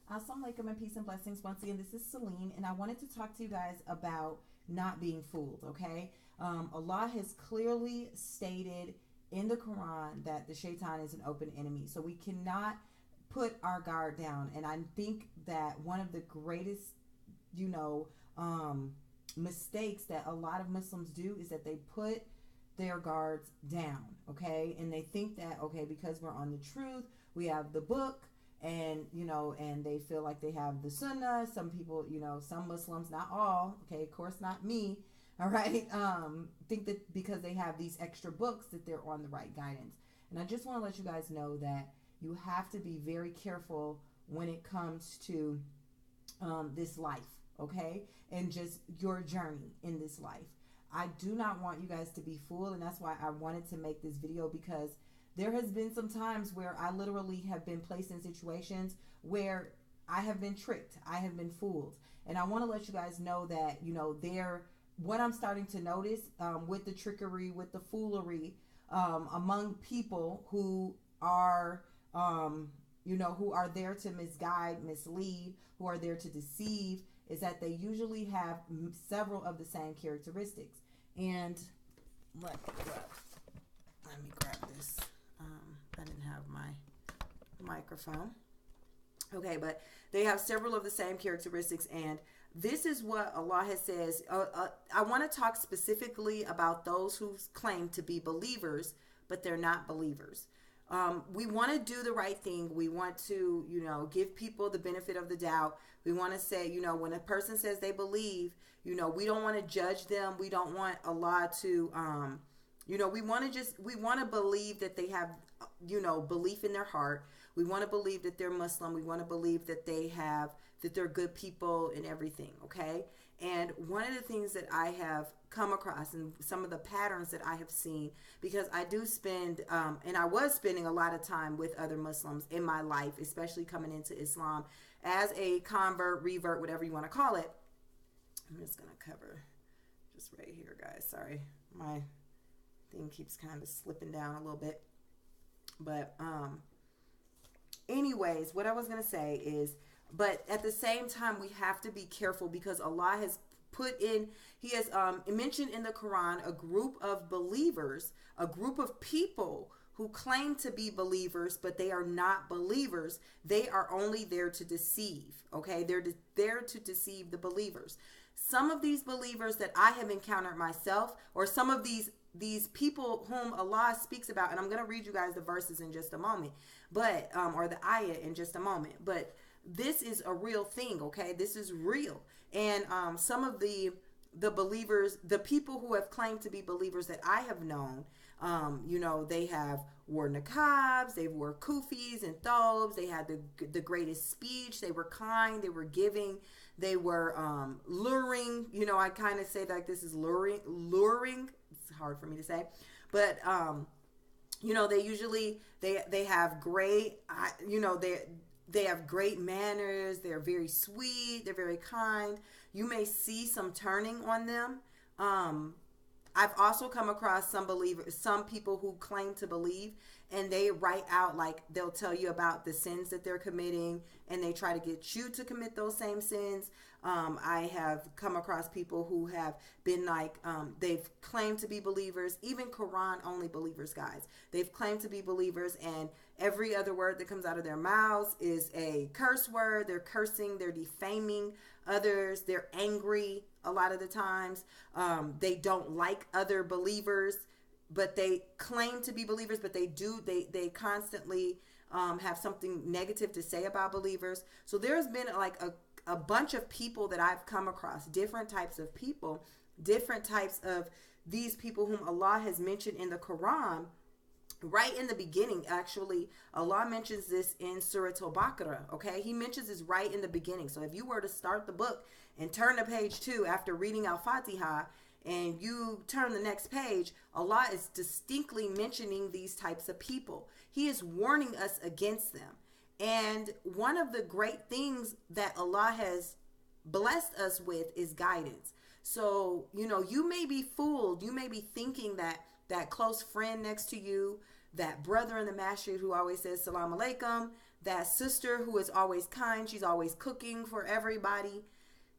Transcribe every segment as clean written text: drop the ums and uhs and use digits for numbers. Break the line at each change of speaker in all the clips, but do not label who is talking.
Assalamu alaikum and peace and blessings. Once again, this is Celine, and I wanted to talk to you guys about not being fooled, okay? Allah has clearly stated in the Quran that the shaitan is an open enemy. So we cannot put our guard down. And I think that one of the greatest, you know, mistakes that a lot of Muslims do is that they put their guards down, okay? And they think that, okay, because we're on the truth, we have the book, and and they feel like they have the sunnah. Some people, some Muslims, not all, okay, of course not me, all right, think that because they have these extra books that they're on the right guidance. And I just want to let you guys know that you have to be very careful when it comes to this life, okay, and just your journey in this life. I do not want you guys to be fooled, and that's why I wanted to make this video, because there has been some times where I literally have been placed in situations where I have been tricked, I have been fooled. And I want to let you guys know that, what I'm starting to notice with the trickery, with the foolery among people who are, who are there to misguide, mislead, who are there to deceive, is that they usually have several of the same characteristics. And let me grab this. I didn't have my microphone. Okay, but they have several of the same characteristics, and this is what Allah has says. I want to talk specifically about those who claim to be believers, but they're not believers. We want to do the right thing. We want to, give people the benefit of the doubt. We want to say, when a person says they believe, we don't want to judge them. We don't want Allah to, we want to believe that they have, belief in their heart. We want to believe that they're Muslim. We want to believe that that they're good people and everything. Okay. And one of the things that I have come across, and some of the patterns that I have seen, because I do spend, and I was spending a lot of time with other Muslims in my life, especially coming into Islam as a convert, revert, whatever you want to call it. I'm just going to cover just right here, guys. Sorry, my thing keeps kind of slipping down a little bit. But anyways, what I was going to say is, but at the same time, we have to be careful, because Allah has He has mentioned in the Quran a group of believers, a group of people who claim to be believers, but they are not believers. They are only there to deceive, okay? They're there to deceive the believers. Some of these believers that I have encountered myself, or some of these people whom Allah speaks about, and I'm going to read you guys the verses in just a moment, but or the ayah in just a moment, but this is a real thing, okay? This is real. And some of the believers, the people who have claimed to be believers that I have known, they have wore niqabs, they wore kufis and thobes, they had the greatest speech, they were kind, they were giving, they were luring. I kind of say like this is luring. It's hard for me to say, but they usually they have great, they have great manners. They're very sweet. They're very kind. You may see some turning on them. I've also come across some people who claim to believe, and they write out, like, they'll tell you about the sins that they're committing, and they try to get you to commit those same sins. I have come across people who have been like, they've claimed to be believers, even Quran only believers, guys. They've claimed to be believers, and every other word that comes out of their mouths is a curse word. They're cursing, they're defaming others, they're angry a lot of the times. They don't like other believers, but they claim to be believers, but they constantly have something negative to say about believers. So there's been like a bunch of people that I've come across, different types of people, different types of these people whom Allah has mentioned in the Quran. Right in the beginning, actually, Allah mentions this in Surah Baqarah, okay? He mentions this right in the beginning. So if you were to start the book and turn to page 2 after reading Al-Fatiha, and you turn the next page, Allah is distinctly mentioning these types of people. He is warning us against them. And one of the great things that Allah has blessed us with is guidance. So, you may be fooled. You may be thinking that close friend next to you, that brother in the masjid who always says salam alaikum, that sister who is always kind, she's always cooking for everybody,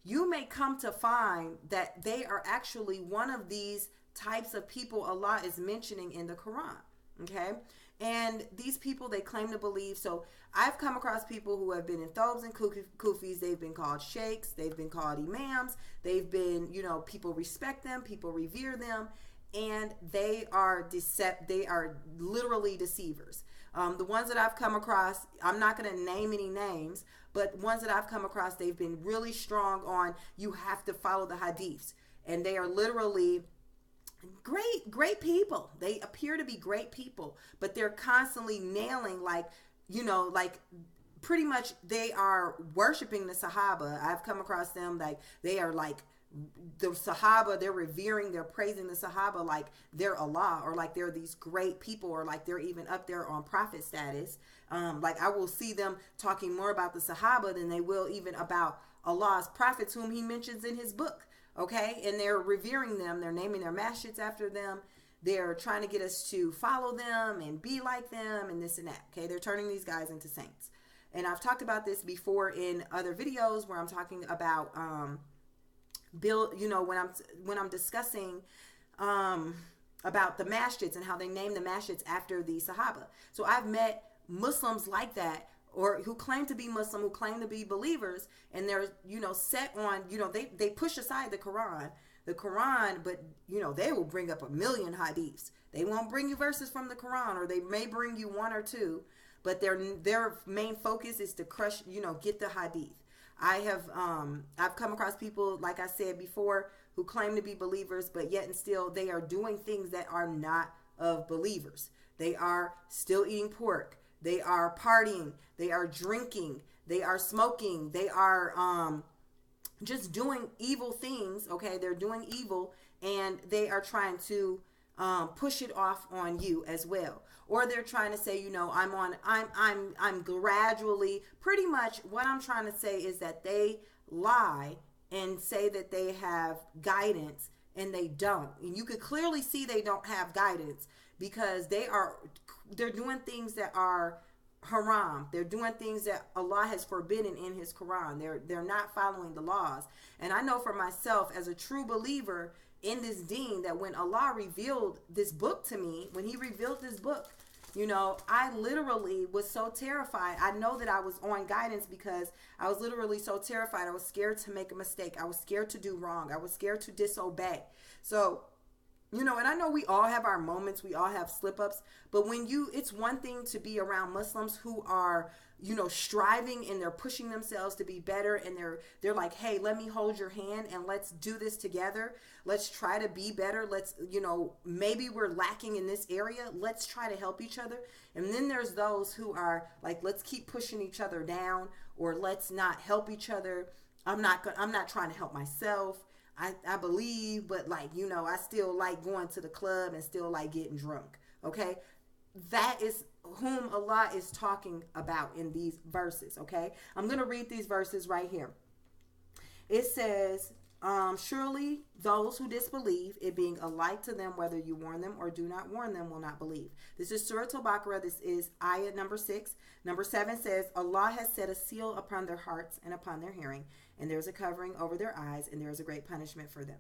you may come to find that they are actually one of these types of people Allah is mentioning in the Quran. Okay? And these people, they claim to believe. So I've come across people who have been in thobes and kufis. They've been called sheikhs. They've been called imams. They've been, people respect them. People revere them. And they are literally deceivers. The ones that I've come across, I'm not going to name any names, but ones that I've come across, they've been really strong on you have to follow the hadiths. And they are literally great people. They appear to be great people, but they're constantly nailing like pretty much they are worshiping the Sahaba. I've come across them like they are like the Sahaba, they're revering, they're praising the Sahaba like they're Allah, or like they're these great people, or like they're even up there on prophet status. Like I will see them talking more about the Sahaba than they will even about Allah's prophets whom he mentions in his book. Okay, and they're revering them. They're naming their masjids after them. They're trying to get us to follow them and be like them and this and that. Okay, they're turning these guys into saints. And I've talked about this before in other videos where I'm talking about when I'm discussing about the masjids and how they name the masjids after the Sahaba. So I've met Muslims like that, or who claim to be Muslim, who claim to be believers, and they're, set on, they push aside the Quran, but, they will bring up a million hadiths. They won't bring you verses from the Quran, or they may bring you one or two, but their main focus is to crush, get the hadith. I've come across people, like I said before, who claim to be believers, but yet and still they are doing things that are not of believers. They are still eating pork. They are partying. They are drinking. They are smoking. They are just doing evil things. Okay, they're doing evil, and they are trying to push it off on you as well. Or they're trying to say, I'm gradually. Pretty much what I'm trying to say is that they lie and say that they have guidance, and they don't. And you could clearly see they don't have guidance, because they're doing things that are haram. They're doing things that Allah has forbidden in his Quran. They're not following the laws. And I know for myself, as a true believer in this deen, that when Allah revealed this book to me, when he revealed this book, I literally was so terrified. I know that I was on guidance because I was literally so terrified. I was scared to make a mistake. I was scared to do wrong. I was scared to disobey. So, and I know we all have our moments. We all have slip-ups. But it's one thing to be around Muslims who are, striving, and they're pushing themselves to be better, and they're like, hey, let me hold your hand and let's do this together. Let's try to be better. Let's, maybe we're lacking in this area. Let's try to help each other. And then there's those who are like, let's keep pushing each other down, or let's not help each other. I'm not trying to help myself. I believe, but I still like going to the club and still like getting drunk. Okay. That is whom Allah is talking about in these verses. Okay. I'm going to read these verses right here. It says, surely those who disbelieve, it being alike to them whether you warn them or do not warn them, will not believe. This is Surah Baqarah. This is ayah number 6. Number 7 says, Allah has set a seal upon their hearts and upon their hearing, and there's a covering over their eyes, and there is a great punishment for them.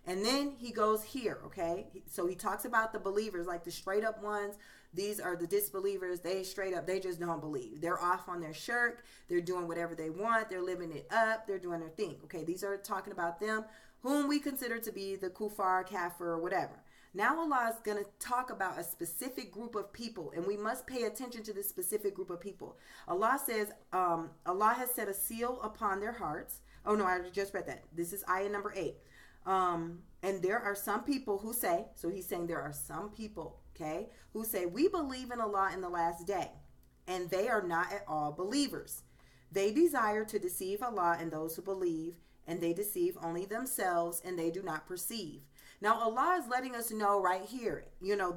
And then he goes here, okay? So he talks about the believers, like the straight up ones. These are the disbelievers. They straight up, they just don't believe. They're off on their shirk. They're doing whatever they want. They're living it up. They're doing their thing. Okay, these are talking about them, whom we consider to be the kuffar, kafir, or whatever. Now Allah is going to talk about a specific group of people, and we must pay attention to this specific group of people. Allah says, Allah has set a seal upon their hearts. Oh no, I just read that. This is ayah number 8. And there are some people who say, so he's saying there are some people, okay, who say, we believe in Allah in the last day, and they are not at all believers. They desire to deceive Allah and those who believe, and they deceive only themselves, and they do not perceive. Now Allah is letting us know right here,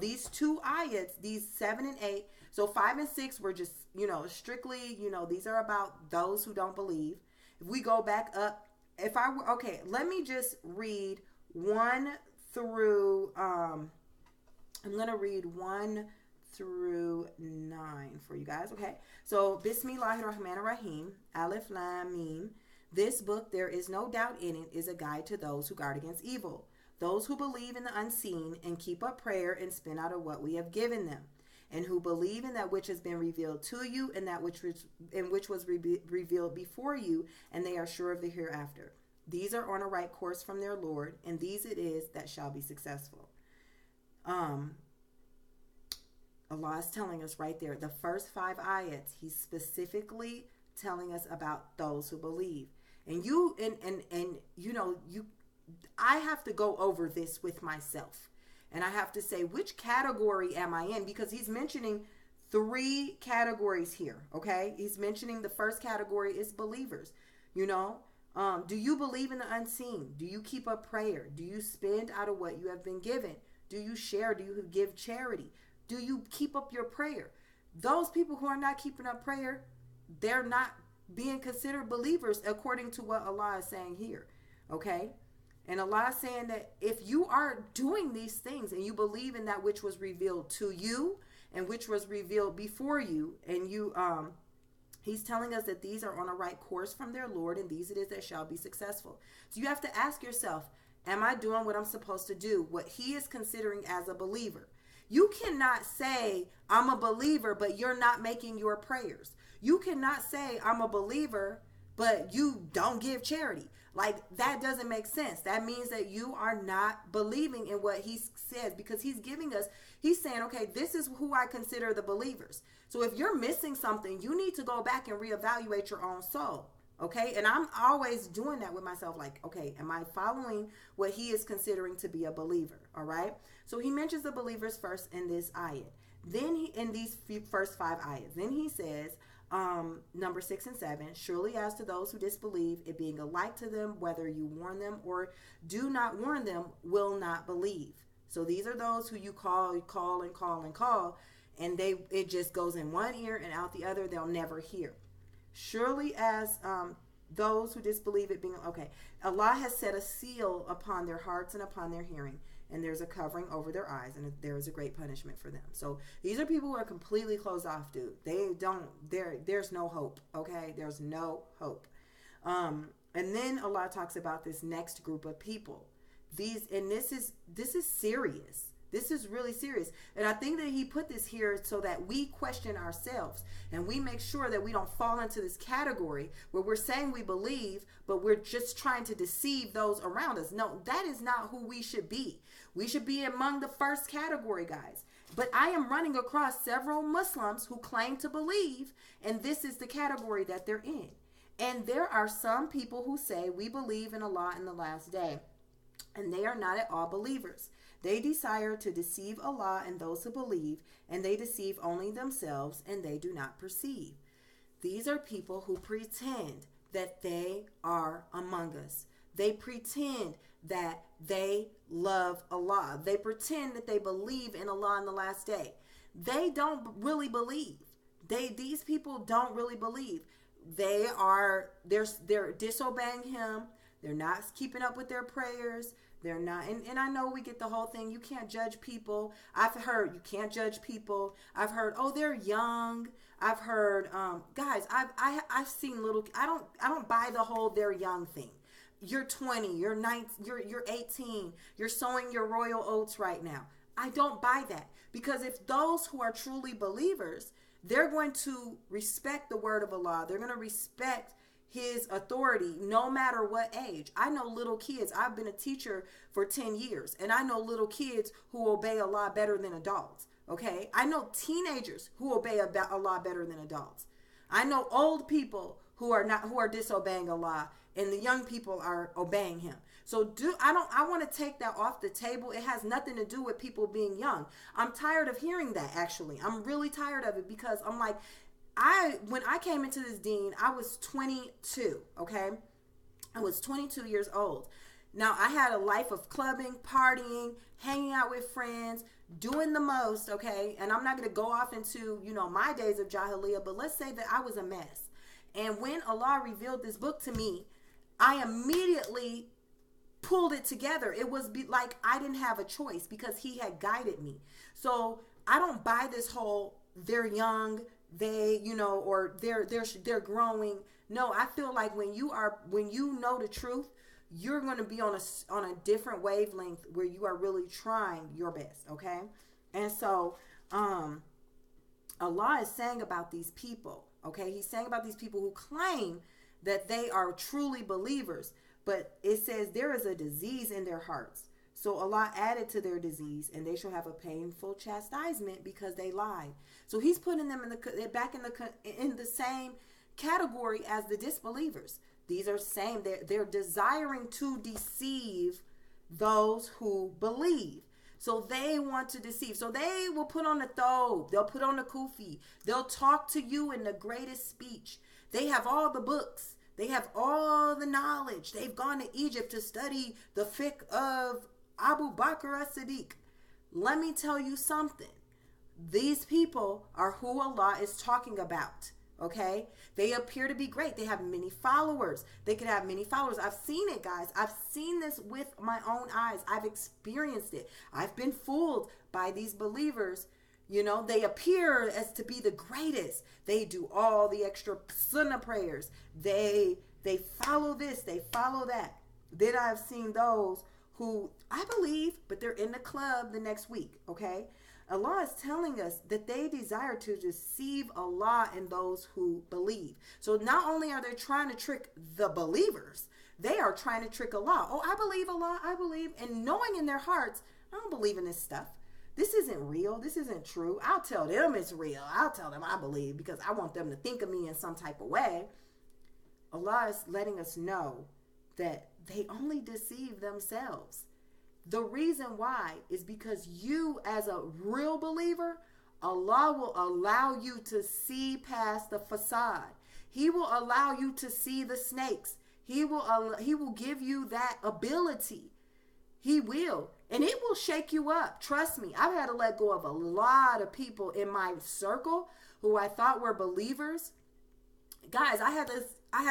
these two ayats, these 7 and 8, so 5 and 6 were just, strictly, these are about those who don't believe. If we go back up, let me just read 1 through, I'm going to read 1 through 9 for you guys. Okay. So, Bismillahirrahmanirrahim, Alif Lam Mim. This book, there is no doubt in it, is a guide to those who guard against evil, those who believe in the unseen and keep up prayer and spend out of what we have given them, and who believe in that which has been revealed to you and that which was revealed before you, and they are sure of the hereafter. These are on a right course from their Lord, and these it is that shall be successful. Allah is telling us right there, the first 5 ayats, he's specifically telling us about those who believe. And I have to go over this with myself. And I have to say, which category am I in? Because he's mentioning 3 categories here, okay? He's mentioning the first category is believers. Do you believe in the unseen? Do you keep up prayer? Do you spend out of what you have been given? Do you share? Do you give charity? Do you keep up your prayer? Those people who are not keeping up prayer, they're not being considered believers according to what Allah is saying here, okay? And Allah is saying that if you are doing these things and you believe in that which was revealed to you and which was revealed before you, and he's telling us that these are on a right course from their Lord, and these it is that shall be successful. So you have to ask yourself, am I doing what I'm supposed to do? What he is considering as a believer. You cannot say, I'm a believer, but you're not making your prayers. You cannot say, I'm a believer, but you don't give charity. Like, that doesn't make sense. That means that you are not believing in what he says, because he's saying, okay, this is who I consider the believers. So if you're missing something, you need to go back and reevaluate your own soul. Okay. And I'm always doing that with myself. Like, okay, am I following what he is considering to be a believer? All right. So he mentions the believers first in this ayat. Then in these first 5 ayats, then he says, number 6 and 7, surely as to those who disbelieve, it being alike to them, whether you warn them or do not warn them, will not believe. So these are those who you call, and it just goes in one ear and out the other. They'll never hear. Surely as those who disbelieve, it being okay. Allah has set a seal upon their hearts and upon their hearing, and there's a covering over their eyes, and there is a great punishment for them. So these are people who are completely closed off, dude. There's no hope, okay? There's no hope. And then Allah talks about this next group of people. This is serious. This is really serious. And I think that he put this here so that we question ourselves and we make sure that we don't fall into this category where we're saying we believe, but we're just trying to deceive those around us. No, that is not who we should be. We should be among the first category, guys. But I am running across several Muslims who claim to believe, and this is the category that they're in. And there are some people who say we believe in Allah in the last day, and they are not at all believers. They desire to deceive Allah and those who believe, and they deceive only themselves, and they do not perceive. These are people who pretend that they are among us. They pretend that they love Allah. They pretend that they believe in Allah in the last day. They don't really believe. These people don't really believe. They're disobeying him. They're not keeping up with their prayers. They're not, and I know we get the whole thing. You can't judge people. I've heard you can't judge people. I've heard, oh, they're young. I've heard, guys, I've seen little. I don't buy the whole they're young thing. You're 20. You're 19. You're 18. You're sowing your royal oats right now. I don't buy that, because if those who are truly believers, they're going to respect the word of Allah. They're going to respect his authority no matter what age. I know little kids. I've been a teacher for 10 years, and I know little kids who obey Allah better than adults. Okay? I know teenagers who obey Allah better than adults. I know old people who are disobeying Allah, and the young people are obeying him. So I want to take that off the table. It has nothing to do with people being young. I'm tired of hearing that, actually. I'm really tired of it, because I'm like, when I came into this deen, I was 22, okay? I was 22 years old. Now, I had a life of clubbing, partying, hanging out with friends, doing the most, okay? And I'm not going to go off into, my days of Jahiliyyah, but let's say that I was a mess. And when Allah revealed this book to me, I immediately pulled it together. It was like I didn't have a choice, because he had guided me. So I don't buy this whole they're young, they, or they're growing. No, I feel like when you know the truth, you're going to be on a different wavelength where you are really trying your best, okay? And so Allah is saying about these people, okay? He's saying about these people who claim that they are truly believers, but it says there is a disease in their hearts. So Allah added to their disease, and they shall have a painful chastisement because they lied. So he's putting them back in the same category as the disbelievers. These are same. They're desiring to deceive those who believe. So they want to deceive. So they will put on the thobe. They'll put on the kufi. They'll talk to you in the greatest speech. They have all the books. They have all the knowledge. They've gone to Egypt to study the fiqh of Abu Bakr as-Siddiq. Let me tell you something. These people are who Allah is talking about. Okay? They appear to be great. They have many followers. They could have many followers. I've seen it, guys. I've seen this with my own eyes. I've experienced it. I've been fooled by these believers. They appear as to be the greatest. They do all the extra sunnah prayers. They follow this. They follow that. Then I've seen those who I believe, but they're in the club the next week. Okay? Allah is telling us that they desire to deceive Allah and those who believe. So not only are they trying to trick the believers, they are trying to trick Allah. Oh, I believe Allah, I believe. And knowing in their hearts, I don't believe in this stuff. This isn't real. This isn't true. I'll tell them it's real. I'll tell them I believe because I want them to think of me in some type of way. Allah is letting us know that they only deceive themselves. The reason why is because you, as a real believer, Allah will allow you to see past the facade. He will allow you to see the snakes. He will give you that ability. He will. And it will shake you up. Trust me. I've had to let go of a lot of people in my circle who I thought were believers. Guys, I had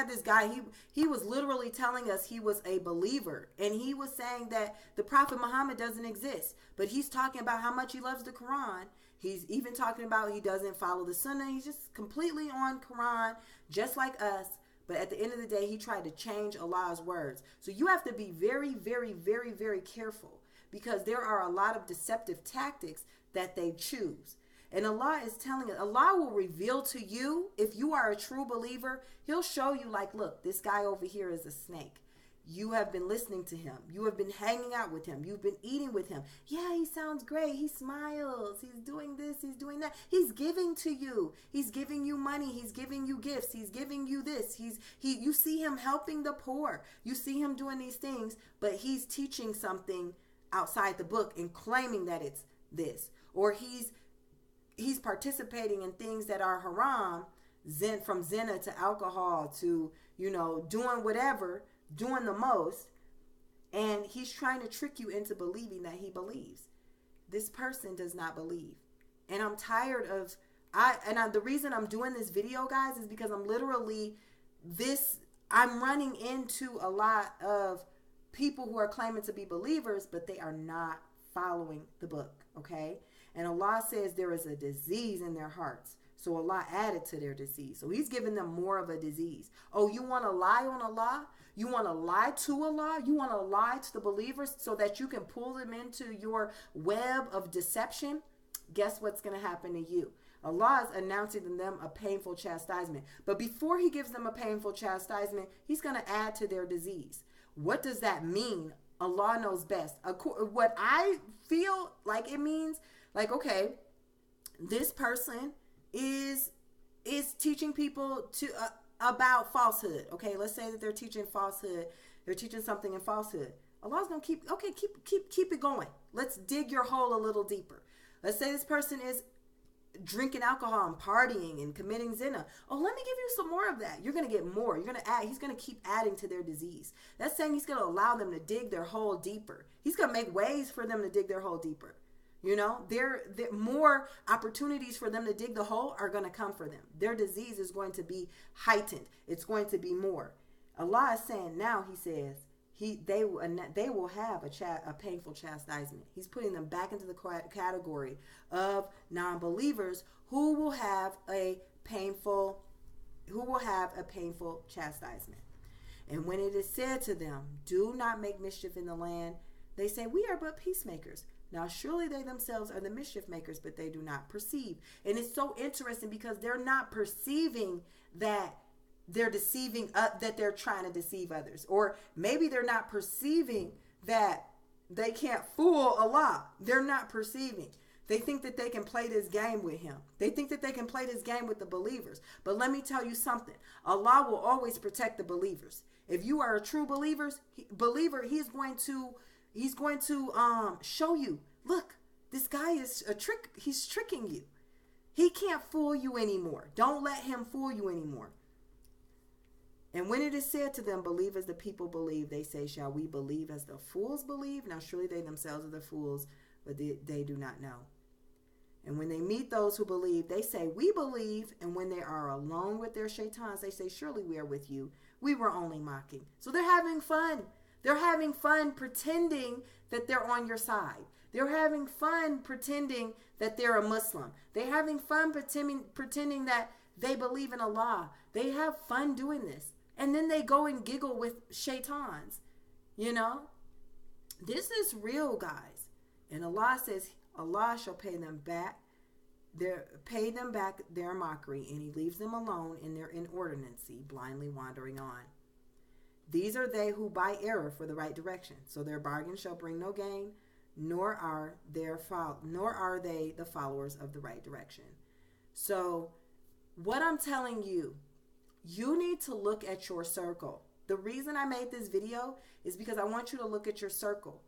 this guy, he was literally telling us he was a believer, and he was saying that the Prophet Muhammad doesn't exist, but he's talking about how much he loves the Quran. He's even talking about he doesn't follow the Sunnah. He's just completely on Quran, just like us. But at the end of the day, he tried to change Allah's words. So you have to be very, very, very, very careful, because there are a lot of deceptive tactics that they choose. And Allah is telling us, Allah will reveal to you, if you are a true believer, He'll show you like, look, this guy over here is a snake. You have been listening to him. You have been hanging out with him. You've been eating with him. Yeah, he sounds great. He smiles. He's doing this. He's doing that. He's giving to you. He's giving you money. He's giving you gifts. He's giving you this. You see him helping the poor. You see him doing these things, but he's teaching something outside the book and claiming that it's this. Or he's participating in things that are haram, from zina to alcohol to, doing whatever, doing the most, and he's trying to trick you into believing that he believes. This person does not believe. And I'm tired of, the reason I'm doing this video, guys, is because I'm running into a lot of people who are claiming to be believers, but they are not following the book, okay? And Allah says there is a disease in their hearts. So Allah added to their disease. So He's giving them more of a disease. Oh, you want to lie on Allah? You want to lie to Allah? You want to lie to the believers so that you can pull them into your web of deception? Guess what's going to happen to you? Allah is announcing to them a painful chastisement. But before He gives them a painful chastisement, He's going to add to their disease. What does that mean? Allah knows best. What I feel like it means, like, okay, this person is teaching people about falsehood. Okay, let's say that they're teaching falsehood. They're teaching something in falsehood. Allah's gonna keep it going. Let's dig your hole a little deeper. Let's say this person is drinking alcohol and partying and committing zina. Oh, let me give you some more of that. You're gonna get more. You're gonna add. He's gonna keep adding to their disease. That's saying He's gonna allow them to dig their hole deeper. He's gonna make ways for them to dig their hole deeper. There more opportunities for them to dig the hole are going to come for them. Their disease is going to be heightened. It's going to be more. Allah is saying now, He says, they will have a painful chastisement. He's putting them back into the category of non-believers who will have a painful chastisement. And when it is said to them, do not make mischief in the land, they say, we are but peacemakers. Now surely they themselves are the mischief makers, but they do not perceive. And it's so interesting because they're not perceiving that they're deceiving, that they're trying to deceive others. Or maybe they're not perceiving that they can't fool Allah. They're not perceiving. They think that they can play this game with him. They think that they can play this game with the believers. But let me tell you something. Allah will always protect the believers. If you are a true believer, he's going to show you, look, this guy is a trick. He's tricking you. He can't fool you anymore. Don't let him fool you anymore. And when it is said to them, believe as the people believe, they say, shall we believe as the fools believe? Now surely they themselves are the fools, but they do not know. And when they meet those who believe, they say, we believe. And when they are alone with their shaitans, they say, surely we are with you. We were only mocking. So they're having fun. They're having fun pretending that they're on your side. They're having fun pretending that they're a Muslim. They're having fun pretending that they believe in Allah. They have fun doing this. And then they go and giggle with shaitans. You know? This is real, guys. And Allah says, Allah shall pay them back their mockery, and he leaves them alone in their inordinacy, blindly wandering on. These are they who buy error for the right direction, so their bargain shall bring no gain, nor are they the followers of the right direction. So what I'm telling you, you need to look at your circle. The reason I made this video is because I want you to look at your circle,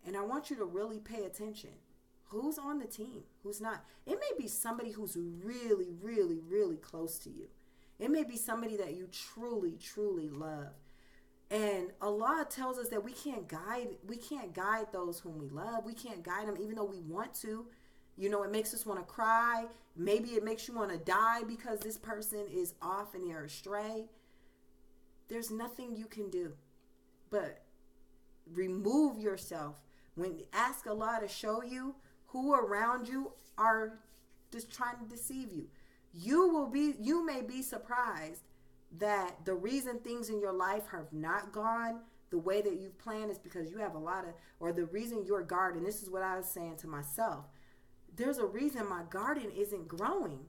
and I want you to really pay attention. Who's on the team? Who's not? It may be somebody who's really, really, really close to you. It may be somebody that you truly, truly love. And Allah tells us that we can't guide those whom we love. We can't guide them even though we want to. You know, it makes us want to cry. Maybe it makes you want to die because this person is off and they're astray. There's nothing you can do but remove yourself. Ask Allah to show you who around you are just trying to deceive you. You may be surprised that the reason things in your life have not gone the way that you've planned is because you have or the reason your garden, this is what I was saying to myself, there's a reason my garden isn't growing.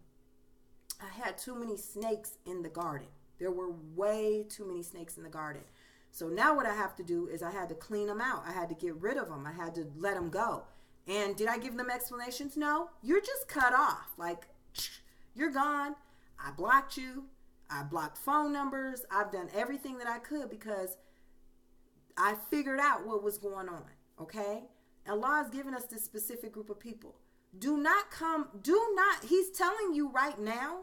I had too many snakes in the garden. There were way too many snakes in the garden. So now what I have to do is I had to clean them out. I had to get rid of them. I had to let them go. And did I give them explanations? No. You're just cut off. Like, you're gone. I blocked you. I blocked phone numbers. I've done everything that I could because I figured out what was going on. Okay? Allah has given us this specific group of people. He's telling you right now,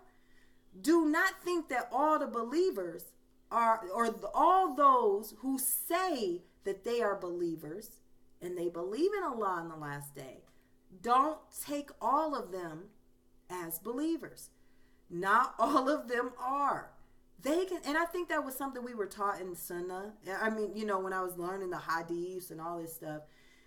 do not think that all the believers all those who say that they are believers and they believe in Allah on the last day, don't take all of them as believers. Not all of them are. And I think that was something we were taught in Sunnah. I mean, you know, when I was learning the hadiths and all this stuff.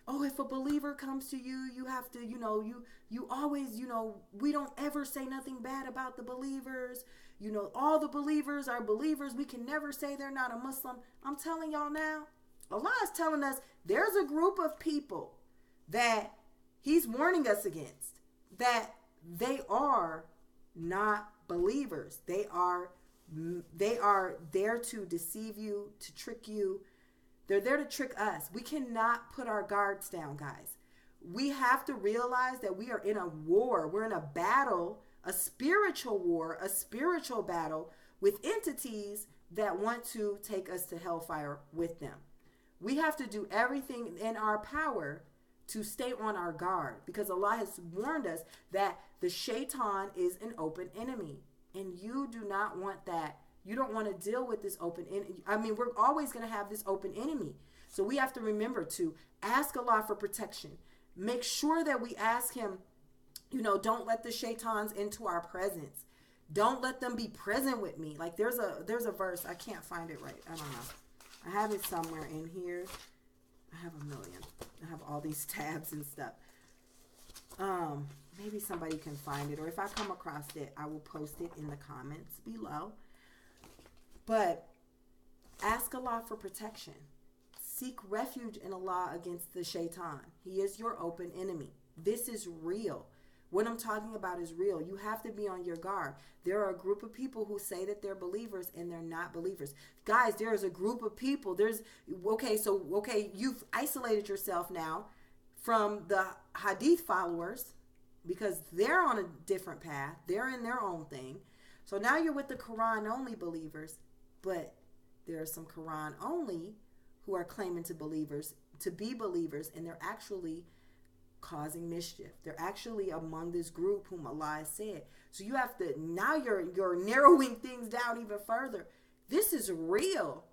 Oh, if a believer comes to you, you have to, you know, you always, you know, we don't ever say nothing bad about the believers. You know, all the believers are believers. We can never say they're not a Muslim. I'm telling y'all now, Allah is telling us there's a group of people that he's warning us against, that they are not believers. They are there to deceive you, to trick you. They're there to trick us. We cannot put our guards down, guys. We have to realize that we are in a war. We're in a battle, a spiritual war, a spiritual battle with entities that want to take us to hellfire with them. We have to do everything in our power to stay on our guard because Allah has warned us that the shaitan is an open enemy, and you do not want that. You don't want to deal with this open enemy. I mean, we're always going to have this open enemy. So we have to remember to ask Allah for protection. Make sure that we ask him, you know, don't let the shaitans into our presence. Don't let them be present with me. Like there's a verse. I can't find it right. I don't know. I have it somewhere in here. I have a million. I have all these tabs and stuff. Maybe somebody can find it, or if I come across it, I will post it in the comments below. But ask Allah for protection. Seek refuge in Allah against the shaitan. He is your open enemy. This is real. What I'm talking about is real. You have to be on your guard. There are a group of people who say that they're believers and they're not believers. Guys, there is a group of people. You've isolated yourself now from the hadith followers because they're on a different path. They're in their own thing. So now you're with the Quran only believers, but there are some Quran only who are claiming to be believers, and they're actually causing mischief. They're actually among this group whom Allah has said. So you have to, now you're narrowing things down even further. This is real.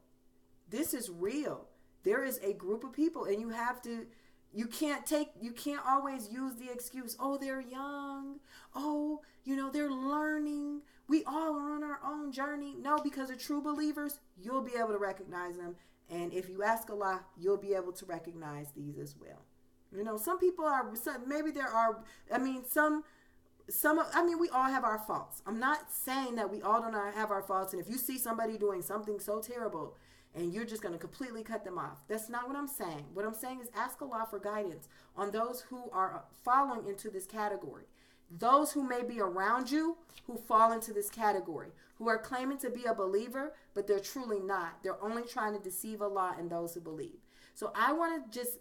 This is real. There is a group of people, and you can't always use the excuse, oh, they're young. Oh, they're learning. We all are on our own journey. No, because of true believers, you'll be able to recognize them. And if you ask Allah, you'll be able to recognize these as well. Some people are, maybe there are, we all have our faults. I'm not saying that we all don't have our faults. And if you see somebody doing something so terrible and you're just going to completely cut them off, that's not what I'm saying. What I'm saying is ask Allah for guidance on those who are falling into this category. Those who may be around you who fall into this category, who are claiming to be a believer, but they're truly not. They're only trying to deceive Allah and those who believe. So I want to just,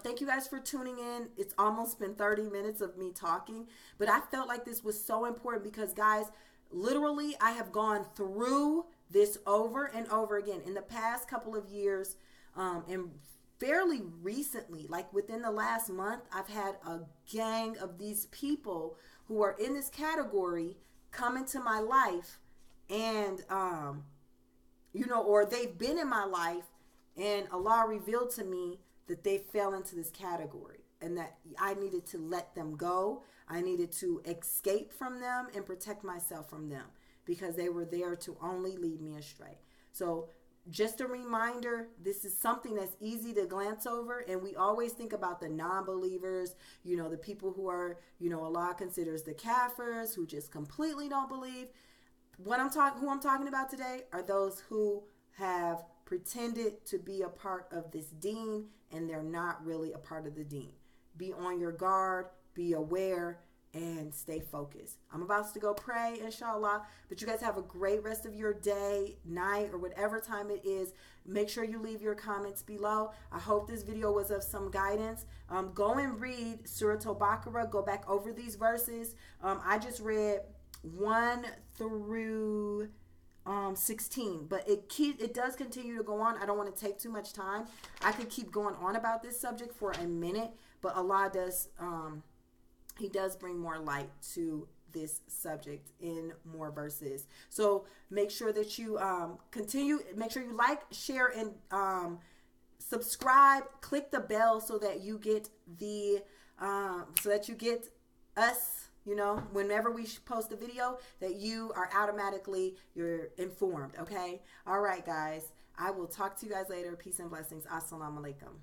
thank you guys for tuning in. It's almost been 30 minutes of me talking, but I felt like this was so important because, guys, literally I have gone through this over and over again in the past couple of years, and fairly recently, like within the last month, I've had a gang of these people who are in this category come into my life and, or they've been in my life and Allah revealed to me that they fell into this category and that I needed to let them go. I needed to escape from them and protect myself from them because they were there to only lead me astray. So just a reminder, this is something that's easy to glance over, and we always think about the non-believers, the people who are, Allah considers the kafirs, who just completely don't believe. Who I'm talking about today are those who have pretended to be a part of this deen, and they're not really a part of the deen. Be on your guard, be aware, and stay focused. I'm about to go pray, inshallah. But you guys have a great rest of your day, night, or whatever time it is. Make sure you leave your comments below. I hope this video was of some guidance. Go and read Surah Baqarah. Go back over these verses. I just read 1 through 16, but it does continue to go on. I don't want to take too much time. I could keep going on about this subject for a minute, but Allah does He does bring more light to this subject in more verses. So make sure that you make sure you like, share, and subscribe. Click the bell so that you get us, whenever we post a video, that you're informed. Okay. All right, guys. I will talk to you guys later. Peace and blessings. Assalamu alaikum.